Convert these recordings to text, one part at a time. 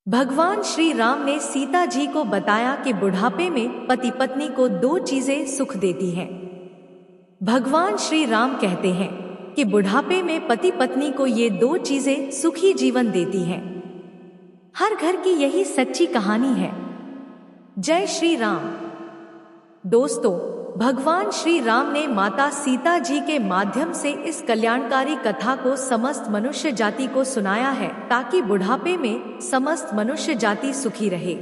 भगवान श्री राम ने सीता जी को बताया कि बुढ़ापे में पति पत्नी को दो चीजें सुख देती हैं। भगवान श्री राम कहते हैं कि बुढ़ापे में पति पत्नी को ये दो चीजें सुखी जीवन देती हैं। हर घर की यही सच्ची कहानी है। जय श्री राम। दोस्तों, भगवान श्री राम ने माता सीता जी के माध्यम से इस कल्याणकारी कथा को समस्त मनुष्य जाति को सुनाया है ताकि बुढ़ापे में समस्त मनुष्य जाति सुखी रहे।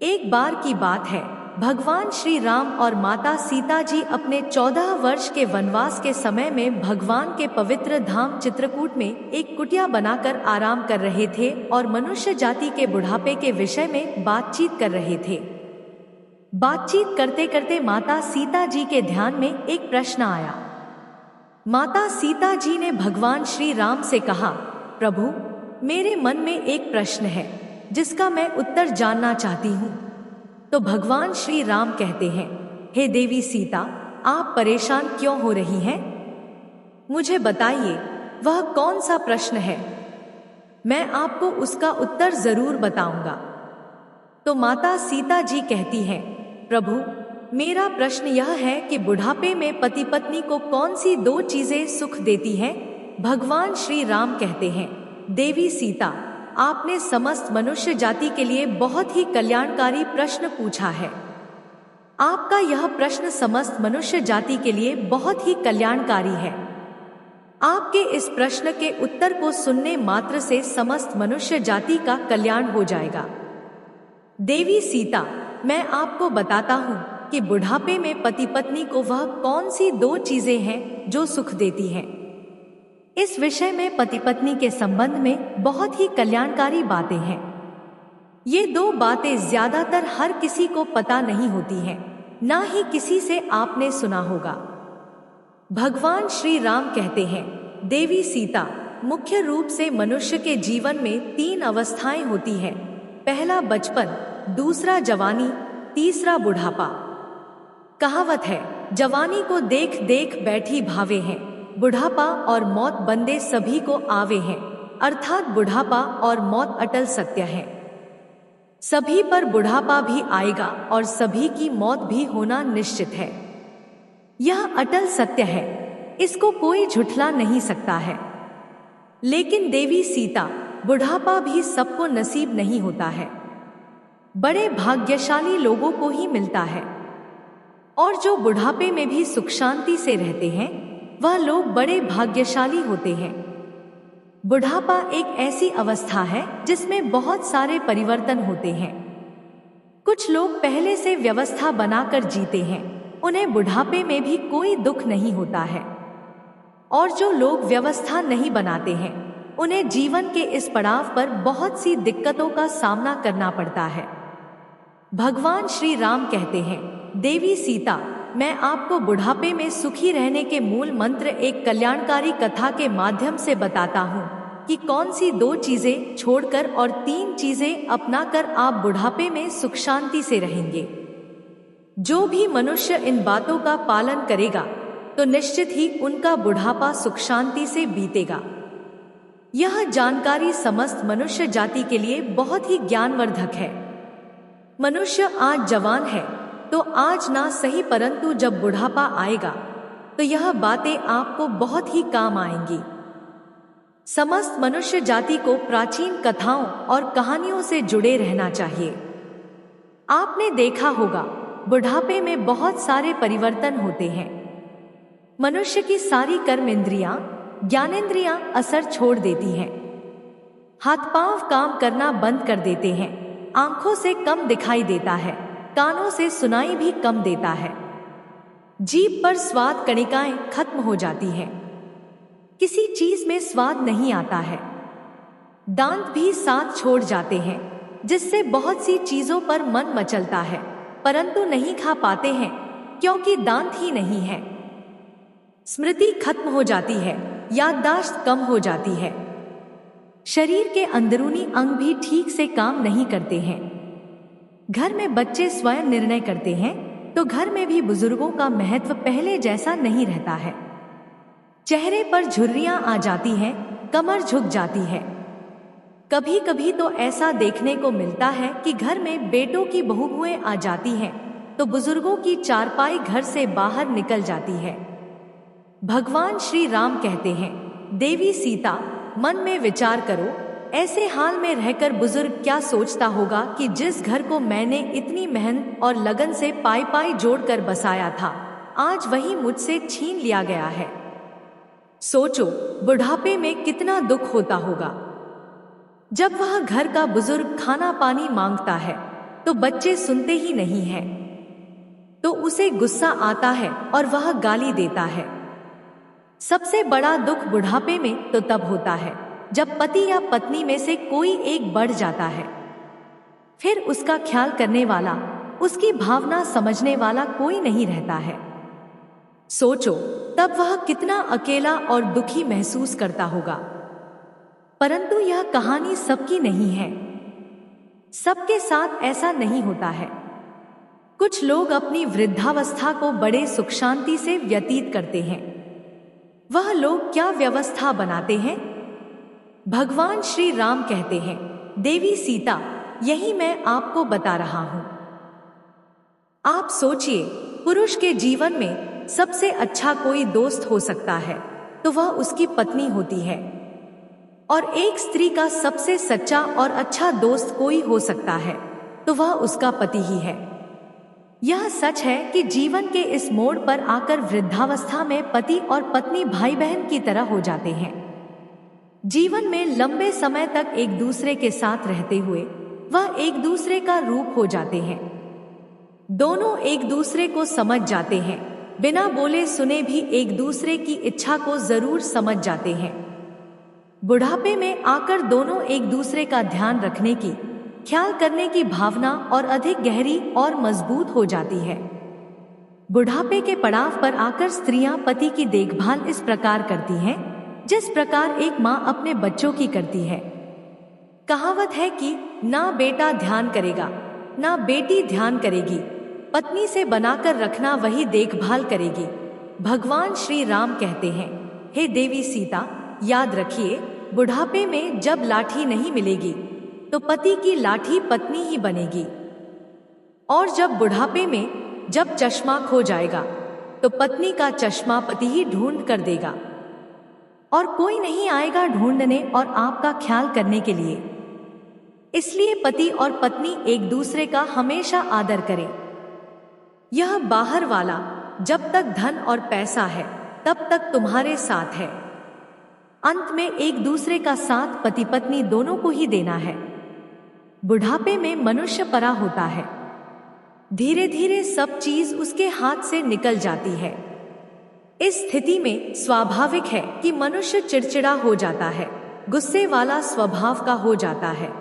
एक बार की बात है, भगवान श्री राम और माता सीता जी अपने 14 वर्ष के वनवास के समय में भगवान के पवित्र धाम चित्रकूट में एक कुटिया बनाकर आराम कर रहे थे और मनुष्य जाति के बुढ़ापे के विषय में बातचीत कर रहे थे। बातचीत करते करते माता सीता जी के ध्यान में एक प्रश्न आया। माता सीता जी ने भगवान श्री राम से कहा, प्रभु, मेरे मन में एक प्रश्न है जिसका मैं उत्तर जानना चाहती हूँ। तो भगवान श्री राम कहते हैं, हे देवी सीता, आप परेशान क्यों हो रही हैं? मुझे बताइए, वह कौन सा प्रश्न है? मैं आपको उसका उत्तर जरूर बताऊंगा। तो माता सीता जी कहती हैं, प्रभु, मेरा प्रश्न यह है कि बुढ़ापे में पति पत्नी को कौन सी दो चीजें सुख देती हैं? भगवान श्री राम कहते हैं, देवी सीता, आपने समस्त मनुष्य जाति के लिए बहुत ही कल्याणकारी प्रश्न पूछा है। आपका यह प्रश्न समस्त मनुष्य जाति के लिए बहुत ही कल्याणकारी है। आपके इस प्रश्न के उत्तर को सुनने मात्र से समस्त मनुष्य जाति का कल्याण हो जाएगा। देवी सीता, मैं आपको बताता हूँ कि बुढ़ापे में पति पत्नी को वह कौन सी दो चीजें हैं जो सुख देती हैं। इस विषय में पति पत्नी के संबंध में बहुत ही कल्याणकारी बातें हैं। ये दो बातें ज्यादातर हर किसी को पता नहीं होती हैं, ना ही किसी से आपने सुना होगा। भगवान श्री राम कहते हैं, देवी सीता, मुख्य रूप से मनुष्य के जीवन में 3 अवस्थाएं होती हैं। पहला बचपन, दूसरा जवानी, तीसरा बुढ़ापा। कहावत है, जवानी को देख देख बैठी भावे हैं, बुढ़ापा और मौत बंदे सभी को आवे हैं। अर्थात बुढ़ापा और मौत अटल सत्य है। सभी पर बुढ़ापा भी आएगा और सभी की मौत भी होना निश्चित है। यह अटल सत्य है, इसको कोई झुठला नहीं सकता है। लेकिन देवी सीता, बुढ़ापा भी सबको नसीब नहीं होता है। बड़े भाग्यशाली लोगों को ही मिलता है। और जो बुढ़ापे में भी सुख शांति से रहते हैं, वह लोग बड़े भाग्यशाली होते हैं। बुढ़ापा एक ऐसी अवस्था है जिसमें बहुत सारे परिवर्तन होते हैं। कुछ लोग पहले से व्यवस्था बनाकर जीते हैं, उन्हें बुढ़ापे में भी कोई दुख नहीं होता है। और जो लोग व्यवस्था नहीं बनाते हैं, उन्हें जीवन के इस पड़ाव पर बहुत सी दिक्कतों का सामना करना पड़ता है। भगवान श्री राम कहते हैं, देवी सीता, मैं आपको बुढ़ापे में सुखी रहने के मूल मंत्र एक कल्याणकारी कथा के माध्यम से बताता हूँ कि कौन सी दो चीजें छोड़कर और 3 चीजें अपनाकर आप बुढ़ापे में सुख शांति से रहेंगे। जो भी मनुष्य इन बातों का पालन करेगा तो निश्चित ही उनका बुढ़ापा सुख शांति से बीतेगा। यह जानकारी समस्त मनुष्य जाति के लिए बहुत ही ज्ञानवर्धक है। मनुष्य आज जवान है तो आज ना सही, परंतु जब बुढ़ापा आएगा तो यह बातें आपको बहुत ही काम आएंगी। समस्त मनुष्य जाति को प्राचीन कथाओं और कहानियों से जुड़े रहना चाहिए। आपने देखा होगा, बुढ़ापे में बहुत सारे परिवर्तन होते हैं। मनुष्य की सारी कर्म इंद्रियां, ज्ञानेंद्रियां असर छोड़ देती हैं। हाथ पांव काम करना बंद कर देते हैं। आंखों से कम दिखाई देता है, कानों से सुनाई भी कम देता है। जीभ पर स्वाद कणिकाएं खत्म हो जाती हैं। किसी चीज में स्वाद नहीं आता है। दांत भी साथ छोड़ जाते हैं, जिससे बहुत सी चीजों पर मन मचलता है, परंतु नहीं खा पाते हैं क्योंकि दांत ही नहीं है। स्मृति खत्म हो जाती है, याददाश्त कम हो जाती है। शरीर के अंदरूनी अंग भी ठीक से काम नहीं करते हैं। घर में बच्चे स्वयं निर्णय करते हैं तो घर में भी बुजुर्गों का महत्व पहले जैसा नहीं रहता है। चेहरे पर झुर्रियां आ जाती हैं, कमर झुक जाती है। कभी कभी तो ऐसा देखने को मिलता है कि घर में बेटों की बहुएं आ जाती हैं तो बुजुर्गों की चारपाई घर से बाहर निकल जाती है। भगवान श्री राम कहते हैं, देवी सीता, मन में विचार करो, ऐसे हाल में रहकर बुजुर्ग क्या सोचता होगा कि जिस घर को मैंने इतनी मेहनत और लगन से पाई पाई जोड़कर बसाया था, आज वही मुझसे छीन लिया गया है। सोचो, बुढ़ापे में कितना दुख होता होगा। जब वह घर का बुजुर्ग खाना पानी मांगता है तो बच्चे सुनते ही नहीं हैं, तो उसे गुस्सा आता है और वह गाली देता है। सबसे बड़ा दुख बुढ़ापे में तो तब होता है जब पति या पत्नी में से कोई एक बढ़ जाता है। फिर उसका ख्याल करने वाला, उसकी भावना समझने वाला कोई नहीं रहता है। सोचो, तब वह कितना अकेला और दुखी महसूस करता होगा। परंतु यह कहानी सबकी नहीं है। सबके साथ ऐसा नहीं होता है। कुछ लोग अपनी वृद्धावस्था को बड़े सुख शांति से व्यतीत करते हैं। वह लोग क्या व्यवस्था बनाते हैं? भगवान श्री राम कहते हैं, देवी सीता, यही मैं आपको बता रहा हूं। आप सोचिए, पुरुष के जीवन में सबसे अच्छा कोई दोस्त हो सकता है तो वह उसकी पत्नी होती है, और एक स्त्री का सबसे सच्चा और अच्छा दोस्त कोई हो सकता है तो वह उसका पति ही है। यह सच है कि जीवन के इस मोड़ पर आकर वृद्धावस्था में पति और पत्नी भाई बहन की तरह हो जाते हैं। जीवन में लंबे समय तक एक दूसरे के साथ रहते हुए वह एक दूसरे का रूप हो जाते हैं। दोनों एक दूसरे को समझ जाते हैं, बिना बोले सुने भी एक दूसरे की इच्छा को जरूर समझ जाते हैं। बुढ़ापे में आकर दोनों एक दूसरे का ध्यान रखने की, ख्याल करने की भावना और अधिक गहरी और मजबूत हो जाती है। बुढ़ापे के पड़ाव पर आकर स्त्रियां पति की देखभाल इस प्रकार करती हैं जिस प्रकार एक माँ अपने बच्चों की करती है। कहावत है कि ना बेटा ध्यान करेगा, ना बेटी ध्यान करेगी, पत्नी से बनाकर रखना वही देखभाल करेगी। भगवान श्री राम कहते हैं, हे देवी सीता, याद रखिए, बुढ़ापे में जब लाठी नहीं मिलेगी तो पति की लाठी पत्नी ही बनेगी, और जब बुढ़ापे में जब चश्मा खो जाएगा तो पत्नी का चश्मा पति ही ढूंढ कर देगा, और कोई नहीं आएगा ढूंढने और आपका ख्याल करने के लिए। इसलिए पति और पत्नी एक दूसरे का हमेशा आदर करें। यह बाहर वाला जब तक धन और पैसा है तब तक तुम्हारे साथ है, अंत में एक दूसरे का साथ पति पत्नी दोनों को ही देना है। बुढ़ापे में मनुष्य परा होता है, धीरे धीरे सब चीज उसके हाथ से निकल जाती है। इस स्थिति में स्वाभाविक है कि मनुष्य चिड़चिड़ा हो जाता है, गुस्से वाला स्वभाव का हो जाता है।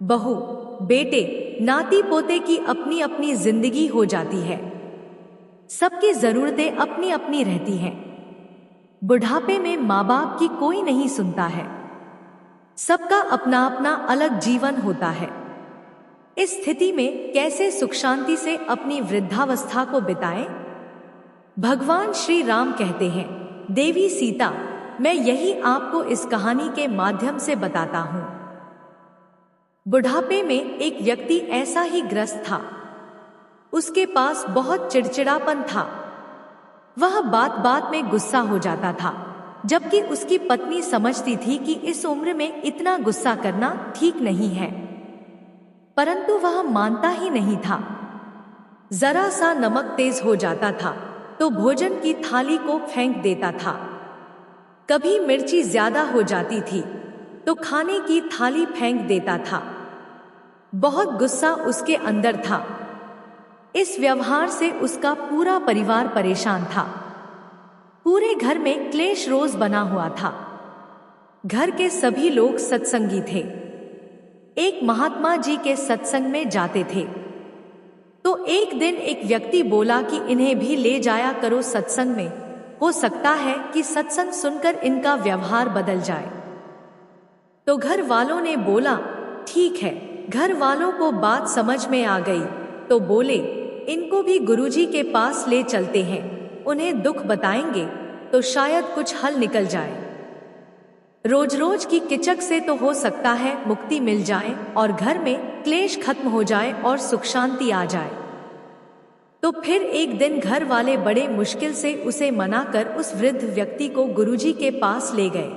बहू, बेटे, नाती पोते की अपनी अपनी जिंदगी हो जाती है, सबकी जरूरतें अपनी अपनी रहती हैं। बुढ़ापे में माँ बाप की कोई नहीं सुनता है, सबका अपना अपना अलग जीवन होता है। इस स्थिति में कैसे सुख शांति से अपनी वृद्धावस्था को बिताएं? भगवान श्री राम कहते हैं, देवी सीता, मैं यही आपको इस कहानी के माध्यम से बताता हूं। बुढ़ापे में एक व्यक्ति ऐसा ही ग्रस्त था। उसके पास बहुत चिड़चिड़ापन था। वह बात बात में गुस्सा हो जाता था, जबकि उसकी पत्नी समझती थी कि इस उम्र में इतना गुस्सा करना ठीक नहीं है, परंतु वह मानता ही नहीं था। जरा सा नमक तेज हो जाता था तो भोजन की थाली को फेंक देता था। कभी मिर्ची ज्यादा हो जाती थी तो खाने की थाली फेंक देता था। बहुत गुस्सा उसके अंदर था। इस व्यवहार से उसका पूरा परिवार परेशान था। पूरे घर में क्लेश रोज बना हुआ था। घर के सभी लोग सत्संगी थे। एक महात्मा जी के सत्संग में जाते थे तो एक दिन एक व्यक्ति बोला कि इन्हें भी ले जाया करो सत्संग में, हो सकता है कि सत्संग सुनकर इनका व्यवहार बदल जाए। तो घर वालों ने बोला, ठीक है। घर वालों को बात समझ में आ गई तो बोले, इनको भी गुरुजी के पास ले चलते हैं, उन्हें दुख बताएंगे तो शायद कुछ हल निकल जाए। रोज रोज की किचक से तो हो सकता है मुक्ति मिल जाए और घर में क्लेश खत्म हो जाए और सुख शांति आ जाए। तो फिर एक दिन घर वाले बड़े मुश्किल से उसे मनाकर उस वृद्ध व्यक्ति को गुरुजी के पास ले गए।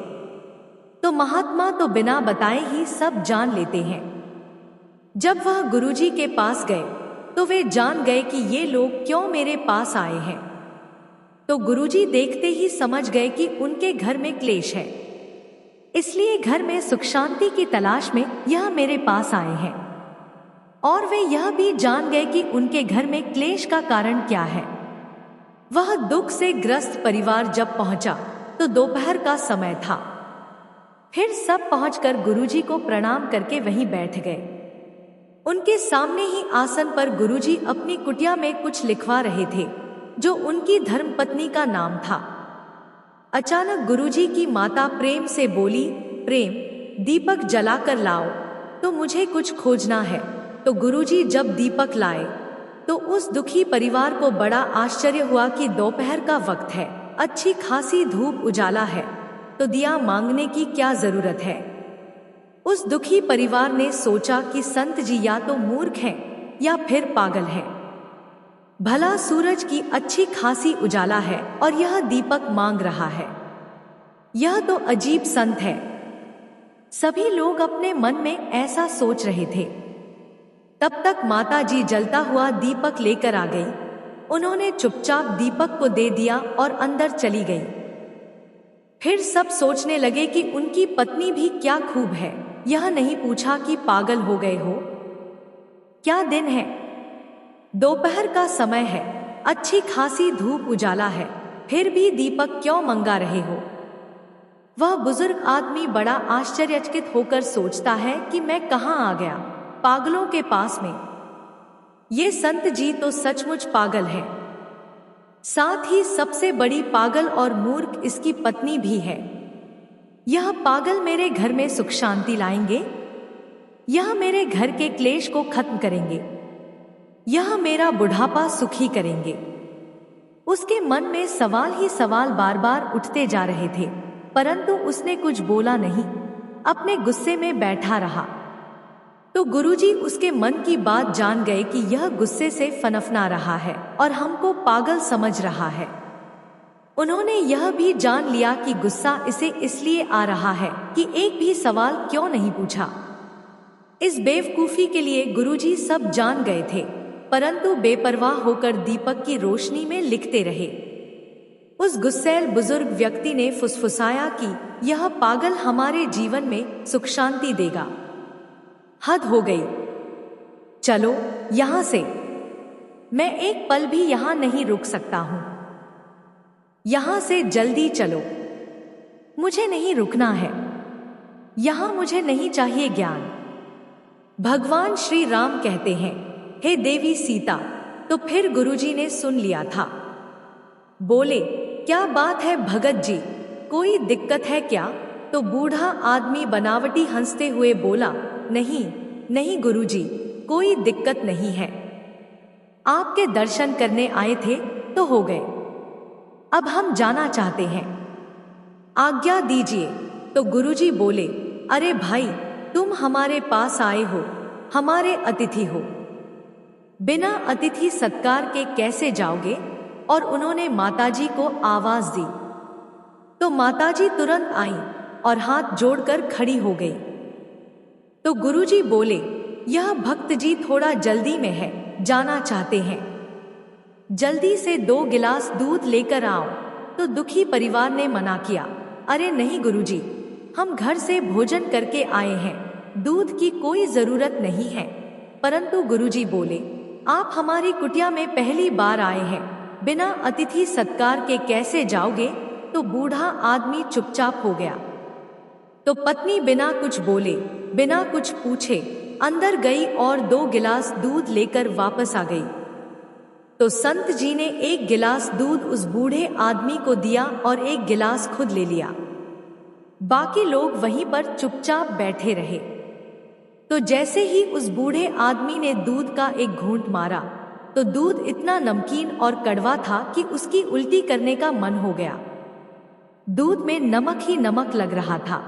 तो महात्मा तो बिना बताए ही सब जान लेते हैं। जब वह गुरुजी के पास गए तो वे जान गए कि ये लोग क्यों मेरे पास आए हैं। तो गुरुजी देखते ही समझ गए कि उनके घर में क्लेश है, इसलिए घर में सुख शांति की तलाश में यह मेरे पास आए हैं। और वे यह भी जान गए कि उनके घर में क्लेश का कारण क्या है। वह दुख से ग्रस्त परिवार जब पहुंचा तो दोपहर का समय था। फिर सब पहुंचकर गुरुजी को प्रणाम करके वहीं बैठ गए। उनके सामने ही आसन पर गुरुजी अपनी कुटिया में कुछ लिखवा रहे थे, जो उनकी धर्मपत्नी का नाम था। अचानक गुरुजी की माता प्रेम से बोली, प्रेम, दीपक जलाकर लाओ, तो मुझे कुछ खोजना है। तो गुरुजी जब दीपक लाए तो उस दुखी परिवार को बड़ा आश्चर्य हुआ कि दोपहर का वक्त है, अच्छी खासी धूप उजाला है, तो दिया मांगने की क्या जरूरत है। उस दुखी परिवार ने सोचा कि संत जी या तो मूर्ख हैं या फिर पागल हैं। भला सूरज की अच्छी खासी उजाला है और यह दीपक मांग रहा है, यह तो अजीब संत है। सभी लोग अपने मन में ऐसा सोच रहे थे। तब तक माता जी जलता हुआ दीपक लेकर आ गई। उन्होंने चुपचाप दीपक को दे दिया और अंदर चली गई। फिर सब सोचने लगे कि उनकी पत्नी भी क्या खूब है, यह नहीं पूछा कि पागल हो गए हो। क्या दिन है, दोपहर का समय है, अच्छी खासी धूप उजाला है, फिर भी दीपक क्यों मंगा रहे हो। वह बुजुर्ग आदमी बड़ा आश्चर्यचकित होकर सोचता है कि मैं कहाँ आ गया, पागलों के पास में। ये संत जी तो सचमुच पागल है। साथ ही सबसे बड़ी पागल और मूर्ख इसकी पत्नी भी है। यह पागल मेरे घर में सुख शांति लाएंगे, यह मेरे घर के क्लेश को खत्म करेंगे, यह मेरा बुढ़ापा सुखी करेंगे। उसके मन में सवाल ही सवाल बार बार उठते जा रहे थे, परंतु उसने कुछ बोला नहीं, अपने गुस्से में बैठा रहा। तो गुरुजी उसके मन की बात जान गए कि यह गुस्से से फनफना रहा है और हमको पागल समझ रहा है। उन्होंने यह भी जान लिया कि गुस्सा इसे इसलिए आ रहा है कि एक भी सवाल क्यों नहीं पूछा। इस बेवकूफी के लिए गुरुजी सब जान गए थे, परंतु बेपरवाह होकर दीपक की रोशनी में लिखते रहे। उस गुस्सैल बुजुर्ग व्यक्ति ने फुसफुसाया कि यह पागल हमारे जीवन में सुख शांति देगा। हद हो गई, चलो यहां से, मैं एक पल भी यहां नहीं रुक सकता हूं। यहां से जल्दी चलो, मुझे नहीं रुकना है, यहां मुझे नहीं चाहिए ज्ञान। भगवान श्री राम कहते हैं, हे देवी सीता। तो फिर गुरुजी ने सुन लिया था। बोले, क्या बात है भगत जी, कोई दिक्कत है क्या। तो बूढ़ा आदमी बनावटी हंसते हुए बोला, नहीं नहीं गुरुजी, कोई दिक्कत नहीं है, आपके दर्शन करने आए थे तो हो गए, अब हम जाना चाहते हैं, आज्ञा दीजिए। तो गुरुजी बोले, अरे भाई, तुम हमारे पास आए हो, हमारे अतिथि हो, बिना अतिथि सत्कार के कैसे जाओगे। और उन्होंने माताजी को आवाज दी। तो माताजी तुरंत आईं और हाथ जोड़कर खड़ी हो गई। तो गुरुजी बोले, यह भक्त जी थोड़ा जल्दी में है, जाना चाहते हैं, जल्दी से 2 गिलास दूध लेकर आओ। तो दुखी परिवार ने मना किया, अरे नहीं गुरुजी, हम घर से भोजन करके आए हैं, दूध की कोई जरूरत नहीं है। परंतु गुरुजी बोले, आप हमारी कुटिया में पहली बार आए हैं, बिना अतिथि सत्कार के कैसे जाओगे। तो बूढ़ा आदमी चुपचाप हो गया। तो पत्नी बिना कुछ बोले, बिना कुछ पूछे अंदर गई और 2 गिलास दूध लेकर वापस आ गई। तो संत जी ने 1 गिलास दूध उस बूढ़े आदमी को दिया और 1 गिलास खुद ले लिया। बाकी लोग वहीं पर चुपचाप बैठे रहे। तो जैसे ही उस बूढ़े आदमी ने दूध का एक घूंट मारा तो दूध इतना नमकीन और कड़वा था कि उसकी उल्टी करने का मन हो गया। दूध में नमक ही नमक लग रहा था।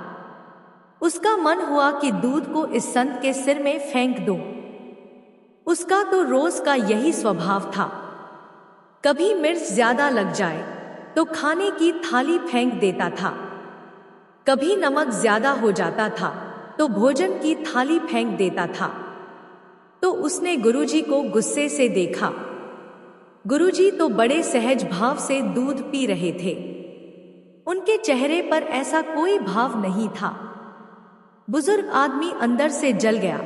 उसका मन हुआ कि दूध को इस संत के सिर में फेंक दूं। उसका तो रोज का यही स्वभाव था। कभी मिर्च ज्यादा लग जाए तो खाने की थाली फेंक देता था, कभी नमक ज्यादा हो जाता था तो भोजन की थाली फेंक देता था। तो उसने गुरुजी को गुस्से से देखा। गुरुजी तो बड़े सहज भाव से दूध पी रहे थे। उनके चेहरे पर ऐसा कोई भाव नहीं था। बुजुर्ग आदमी अंदर से जल गया,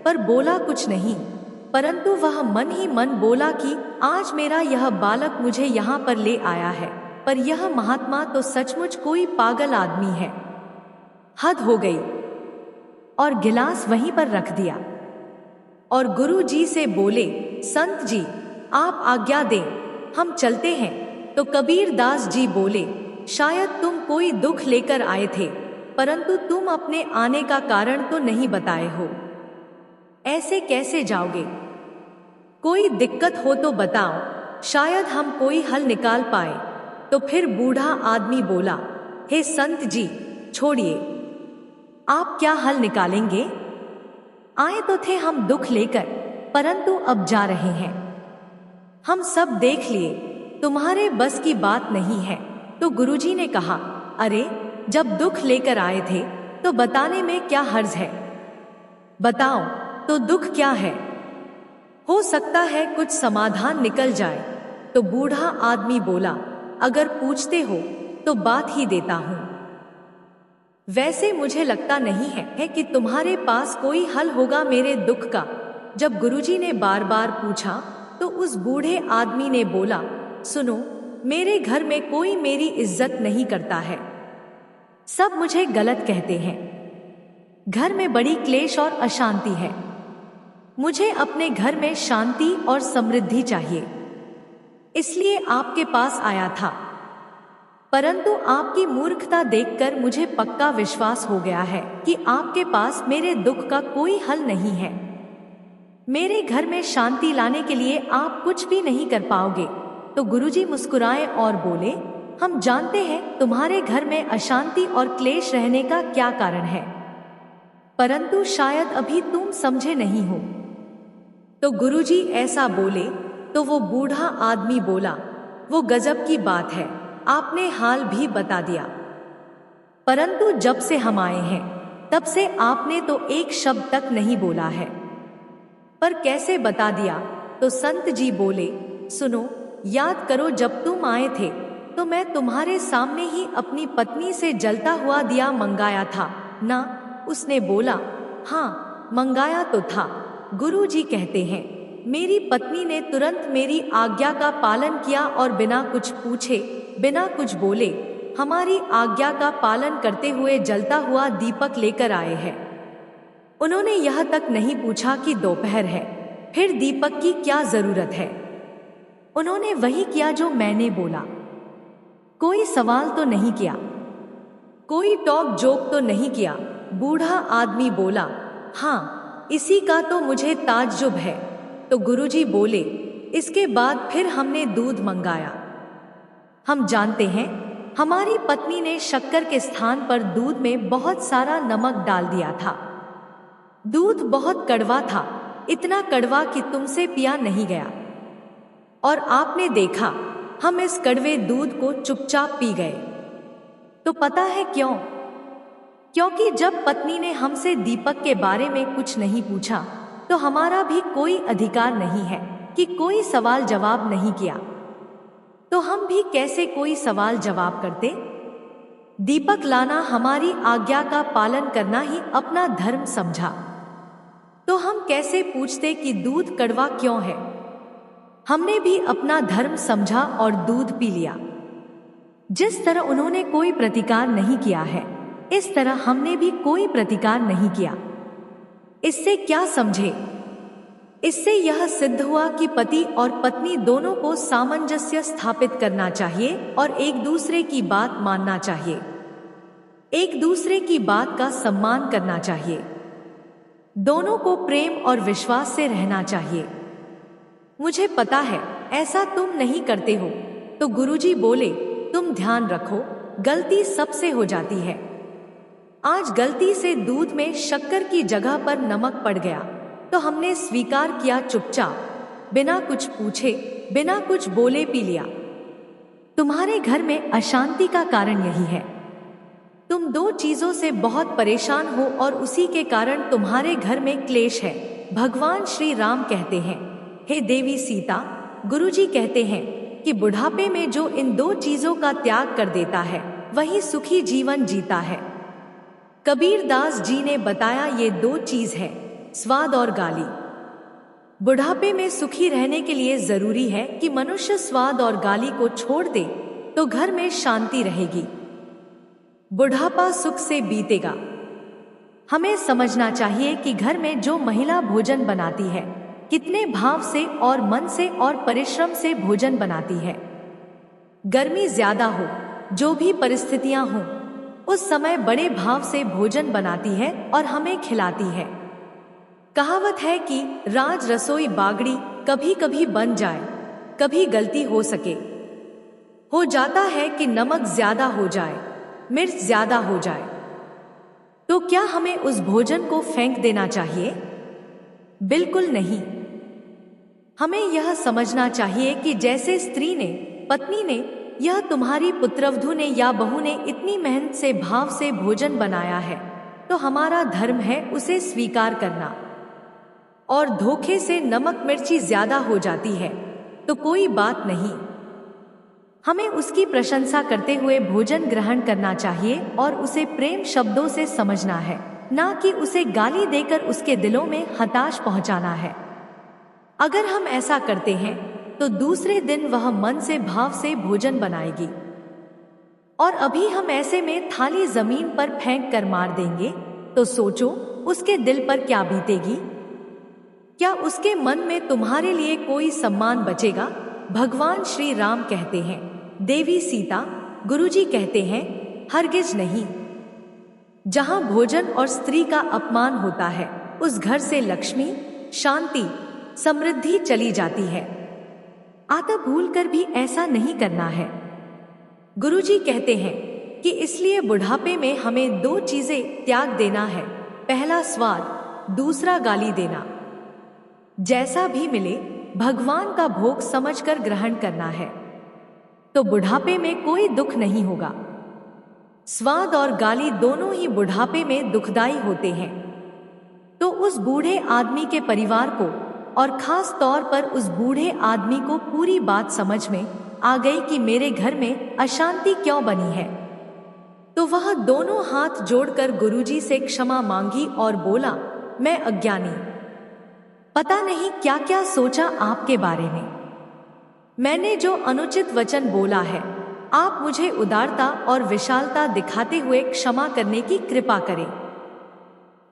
पर बोला कुछ नहीं, परंतु वह मन ही मन बोला कि आज मेरा यह बालक मुझे यहाँ पर ले आया है, पर यह महात्मा तो सचमुच कोई पागल आदमी है। हद हो गई। और गिलास वहीं पर रख दिया और गुरु जी से बोले, संत जी आप आज्ञा दें, हम चलते हैं। तो कबीर दास जी बोले, शायद तुम कोई दुख लेकर आए थे, परंतु तुम अपने आने का कारण तो नहीं बताए हो। ऐसे कैसे जाओगे? कोई दिक्कत हो तो बताओ, शायद हम कोई हल निकाल पाए। तो फिर बूढ़ा आदमी बोला, हे संत जी छोड़िए, आप क्या हल निकालेंगे? आए तो थे हम दुख लेकर, परंतु अब जा रहे हैं। हम सब देख लिए, तुम्हारे बस की बात नहीं है। तो गुरुजी ने कहा, अरे जब दुख लेकर आए थे तो बताने में क्या हर्ज है? बताओ तो दुख क्या है, हो सकता है कुछ समाधान निकल जाए। तो बूढ़ा आदमी बोला, अगर पूछते हो तो बात ही देता हूं। वैसे मुझे लगता नहीं है कि तुम्हारे पास कोई हल होगा मेरे दुख का। जब गुरुजी ने बार बार पूछा तो उस बूढ़े आदमी ने बोला, सुनो, मेरे घर में कोई मेरी इज्जत नहीं करता है, सब मुझे गलत कहते हैं। घर में बड़ी क्लेश और अशांति है। मुझे अपने घर में शांति और समृद्धि चाहिए, इसलिए आपके पास आया था। परंतु आपकी मूर्खता देखकर मुझे पक्का विश्वास हो गया है कि आपके पास मेरे दुख का कोई हल नहीं है। मेरे घर में शांति लाने के लिए आप कुछ भी नहीं कर पाओगे। तो गुरुजी मुस्कुराए और बोले, हम जानते हैं तुम्हारे घर में अशांति और क्लेश रहने का क्या कारण है, परंतु शायद अभी तुम समझे नहीं हो। तो गुरुजी ऐसा बोले तो वो बूढ़ा आदमी बोला, वो गजब की बात है, आपने हाल भी बता दिया, परंतु जब से हम आए हैं तब से आपने तो एक शब्द तक नहीं बोला है। पर कैसे बता दिया? तो संत जी बोले, सुनो, याद करो जब तुम आए थे तो मैं तुम्हारे सामने ही अपनी पत्नी से जलता हुआ दिया मंगाया था ना? उसने बोला, हाँ मंगाया तो था। गुरु जी कहते हैं, मेरी पत्नी ने तुरंत मेरी आज्ञा का पालन किया और बिना कुछ पूछे, बिना कुछ बोले हमारी आज्ञा का पालन करते हुए जलता हुआ दीपक लेकर आए हैं। उन्होंने यह तक नहीं पूछा कि दोपहर है, फिर दीपक की क्या जरूरत है। उन्होंने वही किया जो मैंने बोला। कोई सवाल तो नहीं किया, कोई टॉक जोक तो नहीं किया। बूढ़ा आदमी बोला, हाँ इसी का तो मुझे ताज्जुब है। तो गुरुजी बोले, इसके बाद फिर हमने दूध मंगाया। हम जानते हैं हमारी पत्नी ने शक्कर के स्थान पर दूध में बहुत सारा नमक डाल दिया था। दूध बहुत कड़वा था, इतना कड़वा कि तुमसे पिया नहीं गया। और आपने देखा हम इस कड़वे दूध को चुपचाप पी गए। तो पता है क्यों? क्योंकि जब पत्नी ने हमसे दीपक के बारे में कुछ नहीं पूछा तो हमारा भी कोई अधिकार नहीं है कि कोई सवाल जवाब नहीं किया। तो हम भी कैसे कोई सवाल जवाब करते? दीपक लाना हमारी आज्ञा का पालन करना ही अपना धर्म समझा, तो हम कैसे पूछते कि दूध कड़वा क्यों है? हमने भी अपना धर्म समझा और दूध पी लिया। जिस तरह उन्होंने कोई प्रतिकार नहीं किया है, इस तरह हमने भी कोई प्रतिकार नहीं किया। इससे क्या समझे? इससे यह सिद्ध हुआ कि पति और पत्नी दोनों को सामंजस्य स्थापित करना चाहिए और एक दूसरे की बात मानना चाहिए, एक दूसरे की बात का सम्मान करना चाहिए, दोनों को प्रेम और विश्वास से रहना चाहिए। मुझे पता है ऐसा तुम नहीं करते हो। तो गुरुजी बोले, तुम ध्यान रखो, गलती सबसे हो जाती है, आज गलती से दूध में शक्कर की जगह पर नमक पड़ गया तो हमने स्वीकार किया, चुपचाप बिना कुछ पूछे बिना कुछ बोले पी लिया। तुम्हारे घर में अशांति का कारण यही है। तुम दो चीजों से बहुत परेशान हो और उसी के कारण तुम्हारे घर में क्लेश है। भगवान श्री राम कहते हैं, हे देवी सीता, गुरुजी कहते हैं कि बुढ़ापे में जो इन दो चीजों का त्याग कर देता है वही सुखी जीवन जीता है। कबीर दास जी ने बताया ये दो चीज है, स्वाद और गाली। बुढ़ापे में सुखी रहने के लिए जरूरी है कि मनुष्य स्वाद और गाली को छोड़ दे तो घर में शांति रहेगी, बुढ़ापा सुख से बीतेगा। हमें समझना चाहिए कि घर में जो महिला भोजन बनाती है कितने भाव से और मन से और परिश्रम से भोजन बनाती है। गर्मी ज्यादा हो, जो भी परिस्थितियां हों, उस समय बड़े भाव से भोजन बनाती है और हमें खिलाती है। कहावत है कि राज रसोई बागड़ी, कभी कभी बन जाए, कभी गलती हो सके। हो जाता है कि नमक ज्यादा हो जाए, मिर्च ज्यादा हो जाए, तो क्या हमें उस भोजन को फेंक देना चाहिए? बिल्कुल नहीं। हमें यह समझना चाहिए कि जैसे स्त्री ने, पत्नी ने, यह तुम्हारी पुत्रवधू ने या बहू ने इतनी मेहनत से भाव से भोजन बनाया है तो हमारा धर्म है उसे स्वीकार करना। और धोखे से नमक मिर्ची ज्यादा हो जाती है तो कोई बात नहीं, हमें उसकी प्रशंसा करते हुए भोजन ग्रहण करना चाहिए और उसे प्रेम शब्दों से समझना है, ना कि उसे गाली देकर उसके दिलों में हताश पहुंचाना है। अगर हम ऐसा करते हैं तो दूसरे दिन वह मन से भाव से भोजन बनाएगी और अभी हम ऐसे में थाली जमीन पर फेंक कर मार देंगे तो सोचो उसके दिल पर क्या बीतेगी। क्या उसके मन में तुम्हारे लिए कोई सम्मान बचेगा? भगवान श्री राम कहते हैं, देवी सीता, गुरुजी कहते हैं, हरगिज नहीं। जहां भोजन और स्त्री का अपमान होता है उस घर से लक्ष्मी, शांति, समृद्धि चली जाती है। आता भूलकर भी ऐसा नहीं करना है। गुरुजी कहते हैं कि इसलिए बुढ़ापे में हमें दो चीजें त्याग देना है, पहला स्वाद, दूसरा गाली देना। जैसा भी मिले भगवान का भोग समझकर ग्रहण करना है तो बुढ़ापे में कोई दुख नहीं होगा। स्वाद और गाली दोनों ही बुढ़ापे में दुखदाई होते हैं। तो उस बूढ़े आदमी के परिवार को और खास तौर पर उस बूढ़े आदमी को पूरी बात समझ में आ गई कि मेरे घर में अशांति क्यों बनी है, तो वह दोनों हाथ जोड़कर गुरुजी से क्षमा मांगी और बोला, मैं अज्ञानी, पता नहीं क्या क्या सोचा आपके बारे में। मैंने जो अनुचित वचन बोला है, आप मुझे उदारता और विशालता दिखाते हुए क्षमा करने की कृपा करें।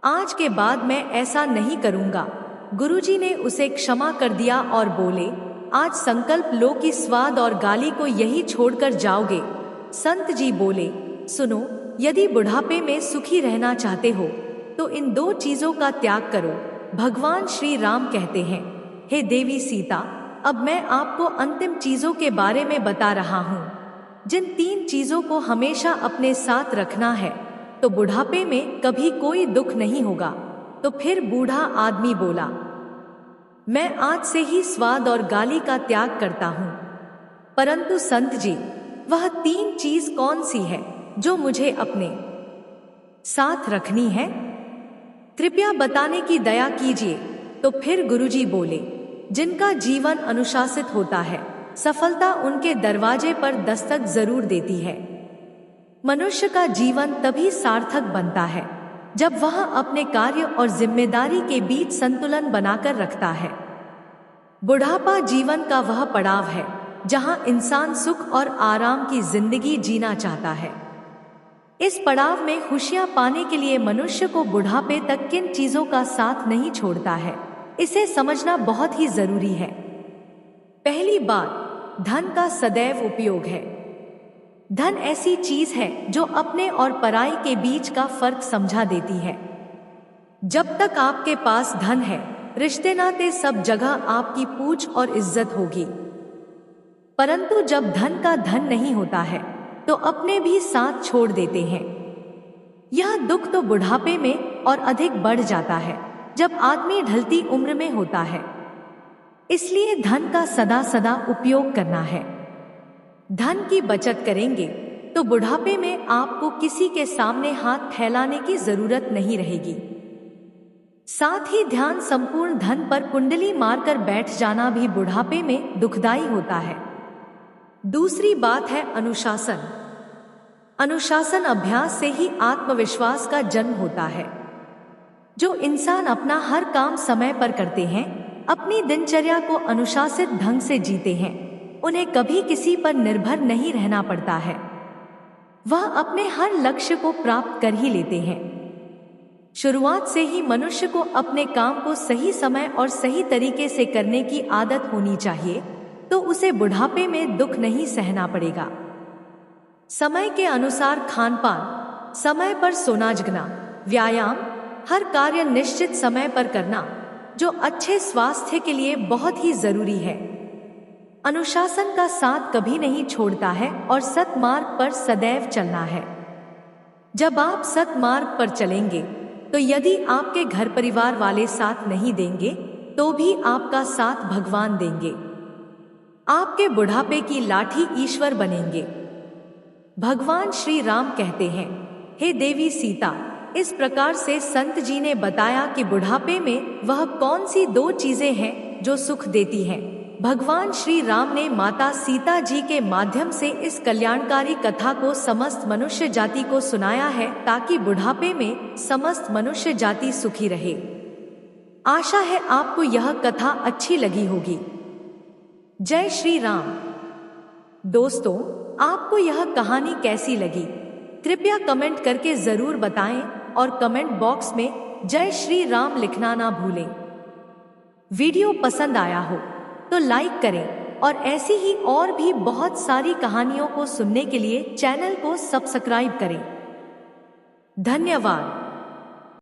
आज के बाद मैं ऐसा नहीं करूंगा। गुरुजी ने उसे क्षमा कर दिया और बोले, आज संकल्प लो कि स्वाद और गाली को यही छोड़कर जाओगे। संत जी बोले, सुनो, यदि बुढ़ापे में सुखी रहना चाहते हो तो इन दो चीजों का त्याग करो। भगवान श्री राम कहते हैं, हे देवी सीता, अब मैं आपको अंतिम चीजों के बारे में बता रहा हूँ। जिन तीन चीजों को हमेशा अपने साथ रखना है तो बुढ़ापे में कभी कोई दुख नहीं होगा। तो फिर बूढ़ा आदमी बोला, मैं आज से ही स्वाद और गाली का त्याग करता हूँ। परंतु संत जी, वह तीन चीज कौन सी है जो मुझे अपने साथ रखनी है? कृपया बताने की दया कीजिए। तो फिर गुरुजी बोले, जिनका जीवन अनुशासित होता है, सफलता उनके दरवाजे पर दस्तक जरूर देती है। मनुष्य का जीवन तभी सार्थक बनता है जब वह अपने कार्य और जिम्मेदारी के बीच संतुलन बनाकर रखता है। बुढ़ापा जीवन का वह पड़ाव है जहां इंसान सुख और आराम की जिंदगी जीना चाहता है। इस पड़ाव में खुशियां पाने के लिए मनुष्य को बुढ़ापे तक किन चीजों का साथ नहीं छोड़ता है, इसे समझना बहुत ही जरूरी है। पहली बात, धन का सदैव उपयोग है। धन ऐसी चीज है जो अपने और पराई के बीच का फर्क समझा देती है। जब तक आपके पास धन है, रिश्ते नाते सब जगह आपकी पूछ और इज्जत होगी। परंतु जब धन का धन नहीं होता है तो अपने भी साथ छोड़ देते हैं। यह दुख तो बुढ़ापे में और अधिक बढ़ जाता है जब आदमी ढलती उम्र में होता है। इसलिए धन का सदा सदा उपयोग करना है। धन की बचत करेंगे तो बुढ़ापे में आपको किसी के सामने हाथ फैलाने की जरूरत नहीं रहेगी। साथ ही ध्यान संपूर्ण धन पर कुंडली मारकर बैठ जाना भी बुढ़ापे में दुखदाई होता है। दूसरी बात है अनुशासन। अनुशासन अभ्यास से ही आत्मविश्वास का जन्म होता है। जो इंसान अपना हर काम समय पर करते हैं, अपनी दिनचर्या को अनुशासित ढंग से जीते हैं, उन्हें कभी किसी पर निर्भर नहीं रहना पड़ता है। वह अपने हर लक्ष्य को प्राप्त कर ही लेते हैं। शुरुआत से ही मनुष्य को अपने काम को सही समय और सही तरीके से करने की आदत होनी चाहिए, तो उसे बुढ़ापे में दुख नहीं सहना पड़ेगा। समय के अनुसार खान-पान, समय पर सोना जगना, व्यायाम, हर कार्य निश्चित समय पर करना, जो अच्छे स्वास्थ्य के लिए बहुत ही जरूरी है। अनुशासन का साथ कभी नहीं छोड़ता है और सत्मार्ग पर सदैव चलना है। जब आप सत्मार्ग पर चलेंगे तो यदि आपके घर परिवार वाले साथ नहीं देंगे तो भी आपका साथ भगवान देंगे। आपके बुढ़ापे की लाठी ईश्वर बनेंगे। भगवान श्री राम कहते हैं, हे देवी सीता, इस प्रकार से संत जी ने बताया कि बुढ़ापे में वह कौन सी 2 चीजें हैं जो सुख देती हैं। भगवान श्री राम ने माता सीता जी के माध्यम से इस कल्याणकारी कथा को समस्त मनुष्य जाति को सुनाया है, ताकि बुढ़ापे में समस्त मनुष्य जाति सुखी रहे। आशा है आपको यह कथा अच्छी लगी होगी। जय श्री राम। दोस्तों, आपको यह कहानी कैसी लगी कृपया कमेंट करके जरूर बताएं और कमेंट बॉक्स में जय श्री राम लिखना ना भूलें। वीडियो पसंद आया हो तो लाइक करें और ऐसी ही और भी बहुत सारी कहानियों को सुनने के लिए चैनल को सब्सक्राइब करें। धन्यवाद।